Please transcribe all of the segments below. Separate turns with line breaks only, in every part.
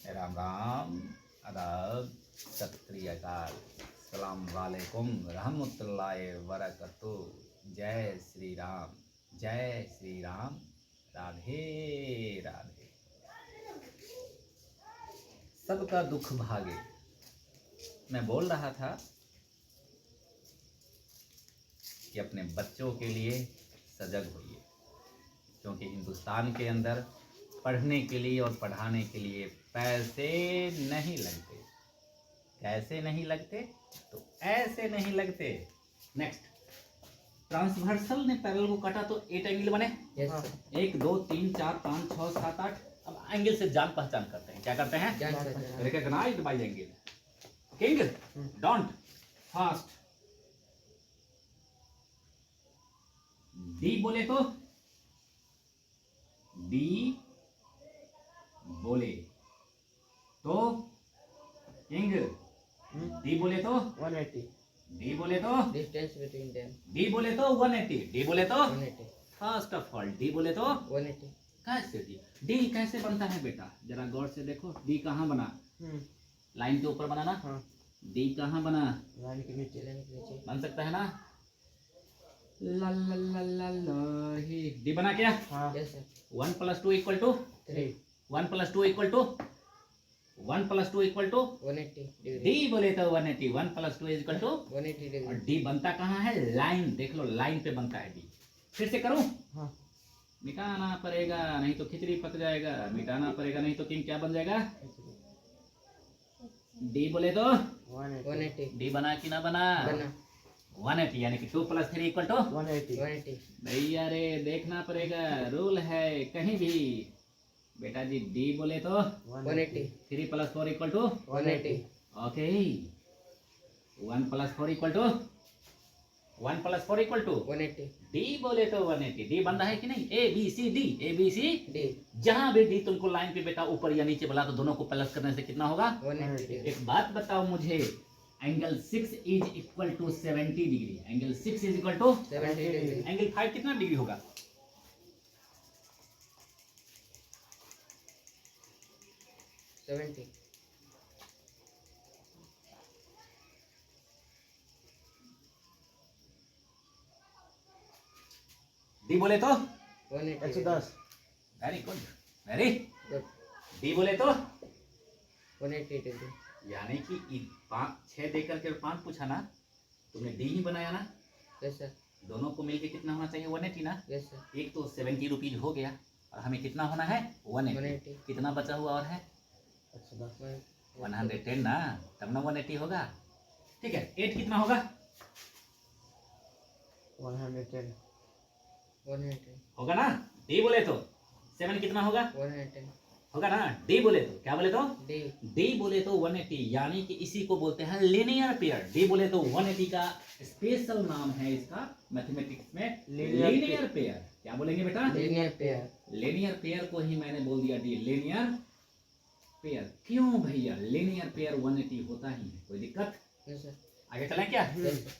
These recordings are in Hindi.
राम राम, आदाब, सत श्री अकाल, सलाम वालेकुम, रहमतुल्लाहि वबरकातुहू। जय श्री राम, जय श्री राम, राधे राधे। सबका दुख भागे। मैं बोल रहा था कि अपने बच्चों के लिए सजग होइए, क्योंकि हिंदुस्तान के अंदर पढ़ने के लिए और पढ़ाने के लिए पैसे नहीं लगते। कैसे नहीं लगते? तो ऐसे नहीं लगते। नेक्स्ट, ट्रांसवर्सल ने पैरेलल को काटा तो 8 एंगल बने।
yes,
1 2 3 4 5 6 7 8। अब एंगल से जान पहचान करते हैं। क्या करते हैं? Recognised by angle. King don't fast. D बोले तो किंग, डी बोले तो
180
डी बोले तो
distance between them,
डी बोले तो 180, डी बोले तो
180
फर्स्ट ऑफ ऑल डी बोले तो
180
कैसे डी कैसे बनता है बेटा? जरा गौर से देखो। डी कहाँ बना? लाइन के ऊपर बना ना।
हाँ,
डी कहाँ बना?
लाइन के नीचे
बन सकता है ना। ला ला ला ला ला ही। डी बना क्या?
हाँ, yes sir,
1 + 2 =
3
1 + 2 = 1 + 2 =
180 degree,
डी बोले तो 180, 1 + 2 =
180
और
degree,
डी बनता कहाँ है? लाइन। देख लो, लाइन पे बनता है डी। फिर से करूं?
हाँ,
मिटाना पड़ेगा, नहीं तो खिचड़ी पक जाएगा। मिटाना पड़ेगा, नहीं तो किंग क्या बन जाएगा? डी बोले तो
180
डी बना कि ना बना?
बना
180, यानी कि 2 + 3 =
180
भैया रे, देखना पड़ेगा। रूल है कहीं भी बेटा जी। डी बोले तो
180
3 + 4 =
180
ओके। 1 + 4 = 1 + 4 =
180
डी बोले तो 180। डी बन रहा है कि नहीं? A B C D, A B C
D
जहां भी डी तुमको लाइन पे बेटा ऊपर या नीचे बोला तो दोनों को प्लस करने से कितना होगा?
180 degree,
एक बात बताओ मुझे, angle 6 = 70 degree. Angle 6 =
70 degree,
angle 5 कितना डिग्री होगा?
70
डी बोले तो
180
110
very good, very.
good,
D बोले तो
180 degree,
यानी कि 6 देकर के 5 पूछा ना, तुमने डी ही बनाया ना।
yes sir,
दोनों को मिलके कितना होना चाहिए? 180 ना।
yes sir,
एक तो 70 रुपीज हो गया और हमें कितना होना है? 180।
180
कितना बचा हुआ और है? 110 ना, तब ना 180 होगा। ठीक है, 8 कितना होगा?
110
110
होगा ना। डी बोले तो 7 कितना होगा?
110
होगा ना। डी बोले तो क्या बोले तो?
D
डी बोले तो 180, यानी कि इसी को बोलते हैं लीनियर पेयर। डी बोले तो 180 का स्पेशल नाम है इसका मैथमेटिक्स में लीनियर पेयर। क्या बोलेंगे बेटा?
linear pair,
लीनियर पेयर को ही मैंने बोल दिया डी, लीनियर पेयर। क्यों भैया? लीनियर पेयर 180 होता ही है। कोई दिक्कत?
yes sir,
आगे चलें क्या?
yes sir,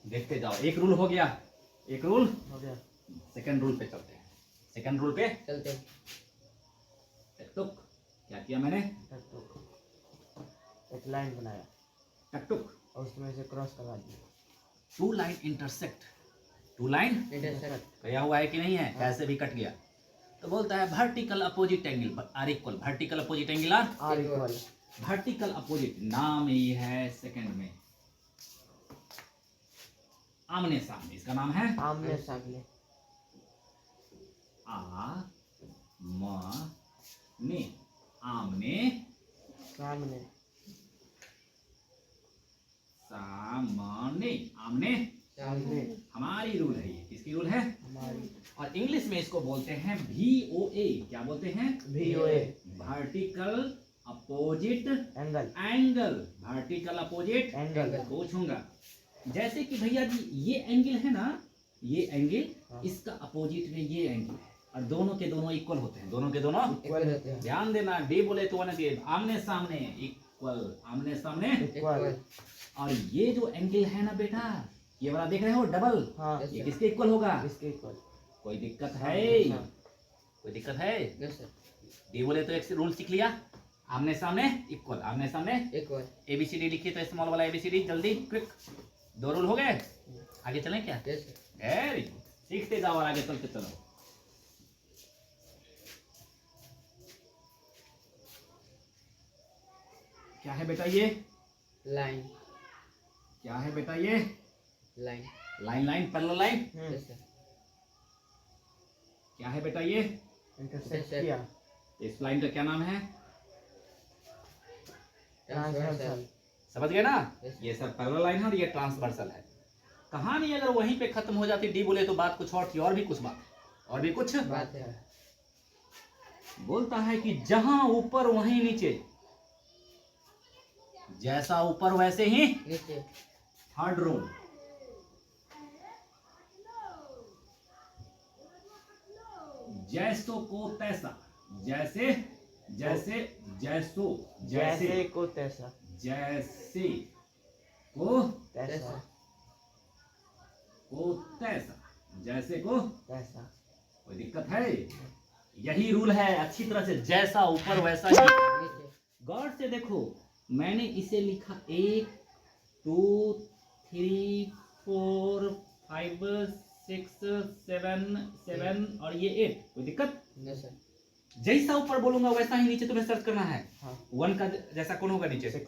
देखते जाओ। एक रूल हो गया, एक रूल।
हो गया।
सेकंड रूल पे चलते हैं। सेकंड रूल पे
चलते हैं,
टकटुक। क्या किया मैंने?
एक लाइन बनाया
टकटुक।
और उसमें से क्रॉस करवा दिया।
2 लाइन इंटरसेक्ट। 2 लाइन
intersect,
गया हुआ है कि नहीं है? कैसे भी कट गया तो बोलता है vertical opposite angle are equal. Vertical opposite angle are
are equal
vertical opposite नाम ही है सेकंड में आमने सामने। इसका नाम है
आमने सामने।
ने आमने
सामने
सामने आमने
सामने,
हमारी रूल है ये। किसकी रूल है?
हमारी
और इंग्लिश में इसको बोलते हैं VOA। क्या बोलते हैं?
VOA
vertical opposite
angle
angle. Vertical opposite
angle
पूछूंगा। जैसे कि भैया जी ये एंगल है ना, ये एंगल,
हाँ।
इसका अपोजिट में ये एंगल है और दोनों के दोनों इक्वल होते हैं। दोनों के दोनों
इक्वल होते हैं,
ध्यान देना। डी बोले तो 180, आमने सामने इक्वल, आमने सामने।
इक्वल।
और ये जो एंगल है ना बेटा, ये वाला देख रहे हो डबल,
हाँ
ये किसके इक्वल होगा?
इसके इक्वल।
कोई दिक्कत है?
हाँ।
कोई दिक्कत है?
No sir.
डी बोले तो एक रूल सीख लिया, आमने सामने इक्वल, आमने सामने
इक्वल।
ABCD लिखिए तो स्मॉल वाला ABCD जल्दी क्विक। 2 रूल हो गए, आगे चलें क्या?
Yes sir.
वेरी गुड, सीखते जाओ और आगे चलते चलो। क्या है बेटा ये?
लाइन।
क्या है बेटा ये?
Line.
Line line parallel line.
Yes sir.
क्या है बेटा ये?
इंटरसेक्ट किया।
इस लाइन का क्या नाम है?
ट्रांसवर्सल।
समझ गए ना?
Yes.
ये सब पैरेलल लाइन है और ये ट्रांसवर्सल है। कहानी अगर वहीं पे खत्म हो जाती डी बोले तो बात कुछ और थी, और भी कुछ बात, और भी कुछ
बात है।
बोलता है कि जहां ऊपर वहीं नीचे, जैसा ऊपर वैसे ही
नीचे।
Third rule. जैसो को तैसा, जैसे जैसे जैसो
जैसे
जैसे
को तैसा।
जैसे को
तैसा।
को तैसा, जैसे को।
तैसा।
कोई दिक्कत है? यही रूल है अच्छी तरह से, जैसा ऊपर वैसा ही।
नीचे।
गौर से देखो, मैंने इसे लिखा 1 2 3 4 5 6 7 और ये 8। कोई दिक्कत?
No sir.
जैसा ऊपर बोलूंगा वैसा ही नीचे तुम्हें सर्च करना है।
हाँ।
1 का जैसा कौन होगा नीचे?
6।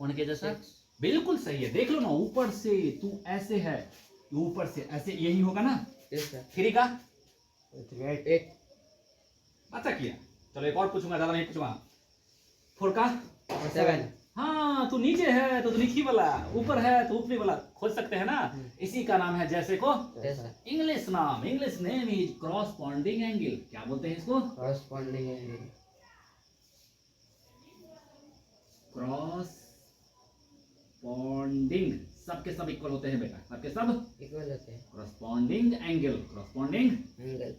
1 के जैसा बिल्कुल सही है। देख लो ना, ऊपर से तू ऐसे है, ऊपर से ऐसे, यही होगा ना।
Yes sir.
3 का
8।
8।
अच्छा किया। चलो एक और पूछूंगा, ज्यादा नहीं पूछूंगा। 4 का
7।
हाँ, तू नीचे है तो नीचे वाला, ऊपर है तो ऊपरी वाला खोज सकते हैं ना। इसी का नाम है जैसे को।
तैसा।
इंग्लिश नाम, English name is corresponding angle. क्या बोलते हैं इसको?
Corresponding angle.
क्रॉसपॉन्डिंग, सबके सब इक्वल होते हैं बेटा, सबके सब
इक्वल होते हैं।
Corresponding angle, corresponding
angle.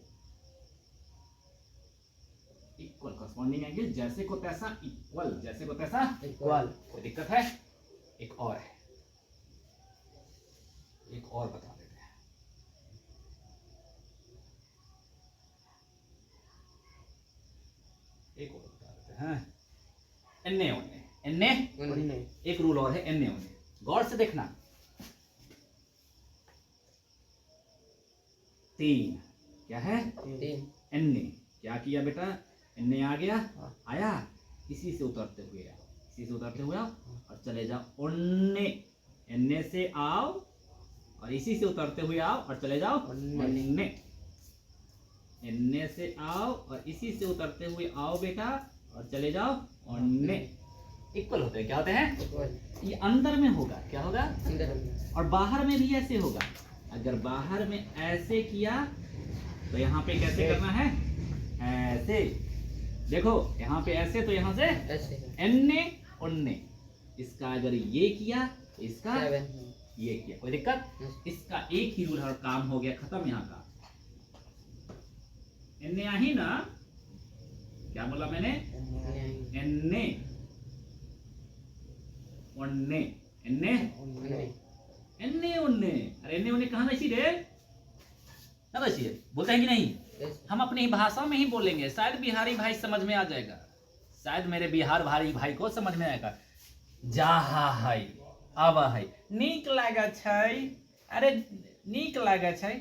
Equal, corresponding angle. जैसे को तैसा इक्वल, जैसे को तैसा।
इक्वल।
कोई दिक्कत है? एक और है, एक और बता देते हैं। एक और बता देते हैं। एन्ने ओन्ने, एन्ने
उन्ने।
एक रूल और है, एन्ने ओन्ने। गौर से देखना। 3 क्या है?
3।
एन्ने। क्या किया बेटा? एन्ने आ गया,
हाँ।
आया, इसी से उतरते हुए आओ, इसी से उतरते हुए आओ और चले जाओ ओन्ने। एन्ने से आओ और इसी से उतरते हुए आओ और चले जाओ
ओन्ने।
ओन्ने। एन्ने से आओ और इसी से उतरते हुए आओ बेटा और चले जाओ ओन्ने। इक्वल होते हैं। क्या होते हैं?
इक्वल।
ये अंदर में होगा, क्या होगा?
अंदर।
और बाहर में भी ऐसे होगा। अगर बाहर में ऐसे किया तो यहाँ पे कैसे करना है? ऐसे। देखो यहाँ पे ऐसे, तो यहाँ से
ऐसे।
एन्ने ओन्ने। इसका अगर ये किया, इसका
7।
ये किया, कोई दिक्कत? इसका एक ही रूल है और काम हो गया खत्म यहाँ का। एन्ने आई ना, क्या बोला मैंने? एन्ने ओन्ने, एन्ने
उन्ने।
एन्ने ओन्ने। अरे एन्ने ओन्ने कहाँ बैठी रे? ना बैठी है, बोलते हैं कि नहीं?
यस।
हम अपनी भाषा में ही बोलेंगे, शायद बिहारी भाई समझ में आ जाएगा, शायद मेरे बिहार भाई को समझ में आएगा। जाहा है, अब है, नीक लागे छै, अरे नीक लागे छै।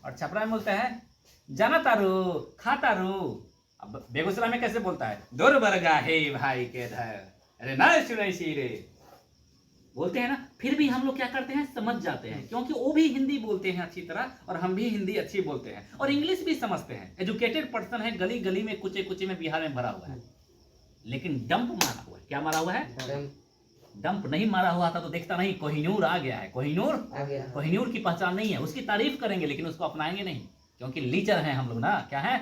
और छपरा में बोलता है जाना तारू, खा तारू। अब बेगूसराय में कैसे बोलता है? दूर बरगा हे भाई के धर, अरे ना सुनाई सी रे, बोलते हैं ना। फिर भी हम लोग क्या करते हैं? समझ जाते हैं, क्योंकि वो भी हिंदी बोलते हैं अच्छी तरह और हम भी हिंदी अच्छी बोलते हैं और इंग्लिश भी समझते हैं। एजुकेटेड पर्सन है, गली गली में कुचे कुचे में बिहार में भरा हुआ है, लेकिन डंप मारा हुआ है। क्या मारा हुआ है? डंप नहीं मारा हुआ था तो देखता नहीं, कोहिनूर आ गया है। कोहिनूर,
आ गया।
कोहिनूर की पहचान नहीं है, उसकी तारीफ करेंगे लेकिन उसको अपनाएंगे नहीं, क्योंकि लीचर हैं हम लोग ना। क्या है?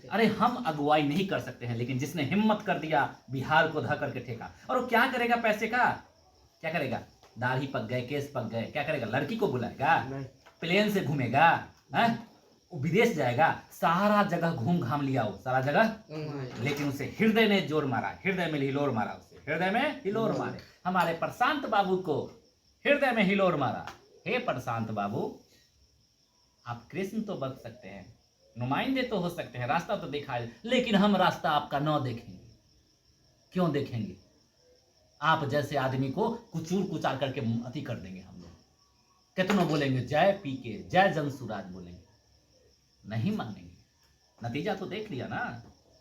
अरे हम अगुवाई नहीं कर सकते हैं, लेकिन जिसने हिम्मत कर दिया बिहार को धा करके ठेका। और वो क्या करेगा पैसे का? क्या करेगा? दाढ़ी पक गए, केस पक गए, क्या करेगा? लड़की को बुलाएगा, प्लेन से घूमेगा, हैं? वो विदेश जाएगा, सारा जगह घूम घाम लिया वो, सारा जगह, लेकिन उसे हृदय ने जोर मारा, हृदय में हिलोर मारा, उसे हृदय में हिलोर मारे। हमारे प्रशांत बाबू को हृदय में हिलोर मारा। हे प्रशांत बाबू, आप कृष्ण तो बन सकते हैं, नुमाइंदे तो हो सकते हैं, रास्ता तो दिखा, लेकिन हम रास्ता आपका न देखेंगे। क्यों देखेंगे? आप जैसे आदमी को कुचूर कुचार करके अति कर देंगे हम लोग। कितना बोलेंगे जय पीके, जय जनसुराज बोलेंगे, नहीं मानेंगे। नतीजा तो देख लिया ना,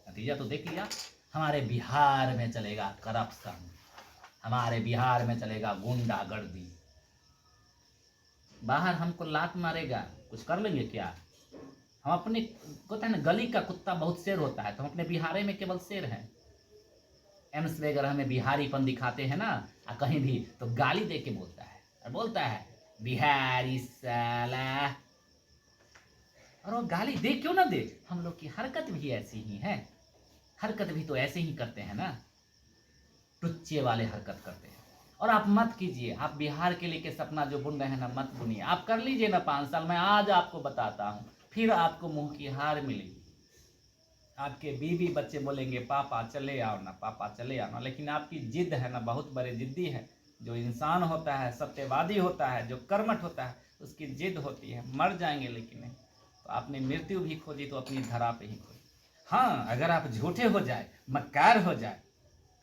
नतीजा तो देख लिया। हमारे बिहार में चलेगा करप्शन, हमारे बिहार में चलेगा गुंडागर्दी। बाहर हमको लात मारेगा, कुछ कर लेंगे क्या? हम अपने, कहते हैं ना गली का कुत्ता बहुत शेर होता है, तो हम अपने बिहार में केवल शेर हैं। एम्स वगैरह में बिहारीपन दिखाते हैं ना, कहीं भी तो गाली दे के बोलता है, और बोलता है बिहारी साला। और वो गाली दे क्यों ना दे, हम लोग की हरकत भी ऐसी ही है, हरकत भी तो ऐसे ही करते हैं ना, टुच्चे वाले हरकत करते हैं। और आप मत कीजिए, आप बिहार के लिए के सपना जो बुन रहे हैं ना, मत बुनिए। आप कर लीजिए ना 5 साल, मैं आज आपको बताता हूँ, फिर आपको मुंह की हार मिलेगी। आपके बीवी बच्चे बोलेंगे पापा चले आओ ना, पापा चले आओ ना, लेकिन आपकी जिद है ना, बहुत बड़े जिद्दी है। जो इंसान होता है, सत्यवादी होता है, जो कर्मठ होता है, उसकी जिद होती है। मर जाएंगे लेकिन नहीं। तो आपने मृत्यु भी खोजी तो अपनी धरा पे ही खोजी। हाँ, अगर आप झूठे हो जाए, मक्कार हो जाए,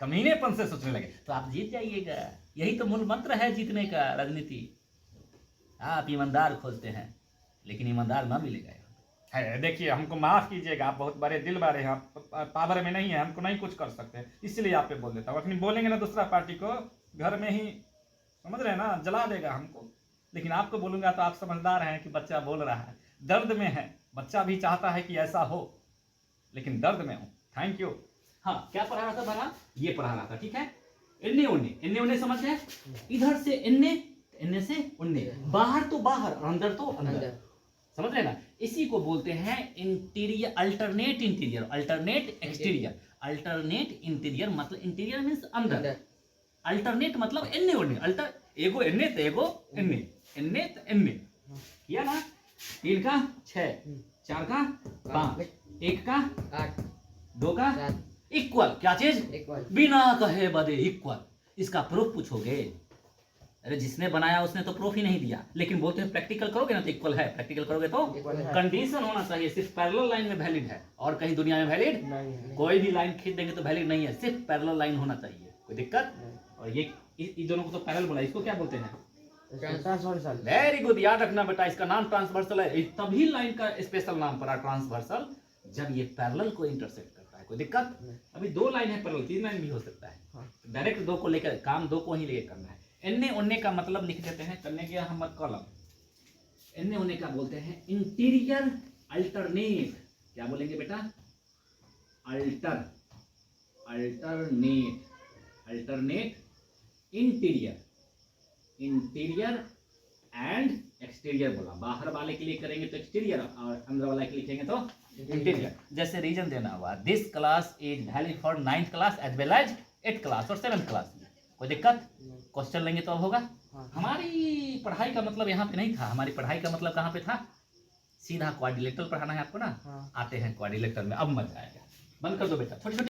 कमीनेपन से सोचने लगे, तो आप जीत जाइएगा। यही तो मूल मंत्र है जीतने का, राजनीति। आप ईमानदार खोजते हैं, लेकिन ईमानदार ना मिलेगा। है, देखिए हमको माफ़ कीजिएगा, आप बहुत बड़े दिल वाले हैं, आप पावर में नहीं है, हमको नहीं कुछ कर सकते, इसलिए आप पे बोल देता हूँ। अपनी बोलेंगे ना दूसरा पार्टी को, घर में ही समझ रहे हैं ना, जला देगा हमको। लेकिन आपको बोलूँगा तो आप समझदार हैं कि बच्चा बोल रहा है, दर्द में है, बच्चा भी चाहता है कि ऐसा हो, लेकिन दर्द में हूँ। Thank you. हाँ, क्या पढ़ा रहा था भला? ये पढ़ा रहा था, ठीक है। इन्ने उन्ने, इन्ने उन्ने समझ गए? इधर से इन्ने, इन्ने से उन्ने, बाहर तो बाहर, अंदर तो अंदर, समझ रहे ना। इसी को बोलते हैं interior, alternate interior, alternate exterior. Alternate interior मतलब इंटीरियर मींस अंदर, अल्टरनेट मतलब इन्ने उन्ने, अल्टर एगो इन्ने तो एगो इन्ने, इन्ने तो इन्ने, किया ना। 3 का 6, 4 का 5, 1 का
8,
2 का
7,
इक्वल। क्या चीज?
इक्वल।
बिना कहे बदे इक्वल। इसका प्रूफ पूछोगे, अरे जिसने बनाया उसने तो प्रूफ ही नहीं दिया, लेकिन बोलते हैं प्रैक्टिकल करोगे ना तो इक्वल है, प्रैक्टिकल करोगे तो कंडीशन होना चाहिए, सिर्फ पैरेलल लाइन में वैलिड है, और कहीं दुनिया में वैलिड
नहीं है।
कोई भी लाइन खींच देंगे तो वैलिड नहीं है, सिर्फ पैरेलल लाइन होना चाहिए। कोई दिक्कत? और ये इन दोनों को तो पैरेलल बोला, इसको क्या बोलते हैं?
ट्रांसवर्सल।
वेरी गुड, याद रखना बेटा, इसका नाम ट्रांसवर्सल है। तभी लाइन का स्पेशल नाम पड़ा ट्रांसवर्सल, जब ये पैरेलल को इंटरसेक्ट करता है। कोई दिक्कत? अभी 2 लाइन है पैरेलल, 3 लाइन भी हो सकता है, डायरेक्ट 2 को लेकर काम 2 को ही लेकर करना है। इन्ने उन्ने का मतलब लिख देते हैं, करने के हम कॉलम। इन्ने उन्ने का बोलते हैं इंटीरियर अल्टरनेट। क्या बोलेंगे बेटा? Alter, alternate, alternate interior, interior and exterior बोला। बाहर वाले के लिए करेंगे तो एक्सटीरियर, और अंदर वाले के लिए लिखेंगे तो इंटीरियर। जैसे रीजन देना हुआ, this class is valid for 9th class as well as 8th class और 7th क्लास। कोई दिक्कत? क्वेश्चन लेंगे तो अब होगा। हमारी पढ़ाई का मतलब यहाँ पे नहीं था, हमारी पढ़ाई का मतलब कहाँ पे था? सीधा क्वाड्रिलेटरल पढ़ाना है आपको ना। आते हैं क्वाड्रिलेटरल में, अब मजा आएगा। बंद कर दो बेटा, छोटी छोटी